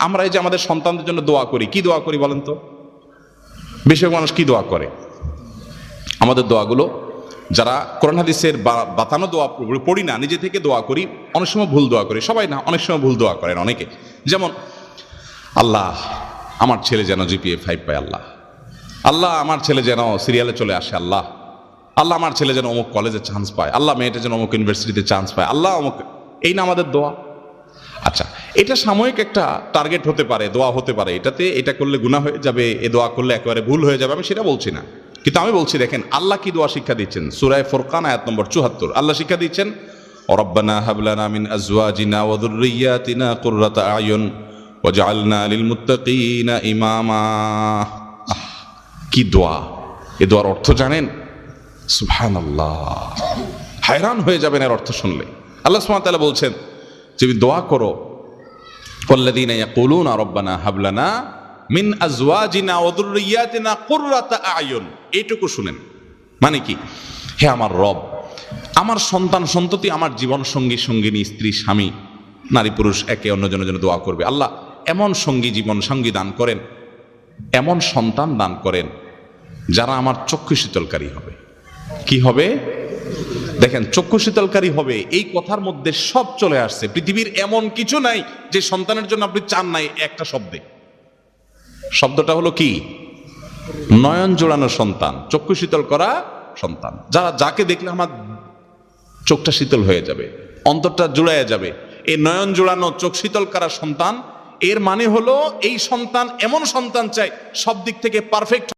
আমরা এই যে আমাদের সন্তানদের জন্য দোয়া করি, কি দোয়া করি বলেন তো? বেশিরভাগ মানুষ কি দোয়া করে? আমাদের দোয়াগুলো যারা কোরআন হাদিসের বাতানো দোয়া পড়ি না, নিজে থেকে দোয়া করি, অনেক সময় ভুল দোয়া করি। সবাই না, অনেক সময় ভুল দোয়া করেন অনেকে। যেমন আল্লাহ আমার ছেলে যেন জিপিএ 5 পায়, আল্লাহ আল্লাহ আমার ছেলে যেন সিরিয়ালে চলে আসে, আল্লাহ আল্লাহ আমার ছেলে যেন অমুক কলেজে চান্স পায়, আল্লাহ মেয়েটা যেন অমুক ইউনিভার্সিটিতে চান্স পায়, আল্লাহ অমুক। এই না আমাদের দোয়া। আচ্ছা, এটা সাময়িক একটা টার্গেট হতে পারে, দোয়া হতে পারে, এটাতে এটা করলে গুনাহ হয়ে যাবে, এ দোয়া করলে একেবারে ভুল হয়ে যাবে, আমি সেটা বলছি না। কিন্তু আমি বলছি, দেখেন আল্লাহ কি দোয়া শিক্ষা দিচ্ছেন। সূরা ফুরকান আয়াত নম্বর 74 আল্লাহ শিক্ষা দিচ্ছেন, রব্বানা হাব লানা মিন আজওয়াজিনা ওয়া যুররিয়াতিনা কুররাতা আয়ুন ওয়াজআলনা লিল মুত্তাকিনা ইমামা। কি দোয়া! এ দোয়ার অর্থ জানেন? সুবহানাল্লাহ, হায়রান হয়ে যাবেন এর অর্থ শুনলে। আল্লাহ সুবহানাহু ওয়া তাআলা বলছেন যে দোয়া করো, ওয়াল্লাযীনা ইয়াকুলুনা রব্বানা হাব লানা মিন আজওয়াজিনা ওয়া যুররিয়াতিনা কুররাতা আয়ুন। এইটুকু শুনেন, মানে কি? হে আমার রব, আমার সন্তান সন্ততি, আমার জীবন সঙ্গী সঙ্গিনী, স্ত্রী স্বামী, নারী পুরুষ একে অন্যজনের জন্য দোয়া করবে, আল্লাহ এমন সঙ্গী জীবন সঙ্গী দান করেন, এমন সন্তান দান করেন যারা আমার চক্ষু শীতলকারী হবে। কি হবে? দেখেন, চক্ষু শীতলকারী হবে, এই কথার মধ্যে সব চলে আসছে। পৃথিবীর এমন কিছু নাই যে সন্তানের জন্য আপনি চান নাই একটা শব্দে। শব্দটা হলো কি? নয়ন জোড়ানো সন্তান, চক্ষু শীতল করা সন্তান। যাকে দেখলে আমার চোখটা শীতল হয়ে যাবে, অন্তরটা জুড়াইয়া যাবে, এই নয়ন জোড়ানো চোখ শীতল করা সন্তান। এর মানে হলো এই সন্তান এমন সন্তান চাই সব দিক থেকে পারফেক্ট।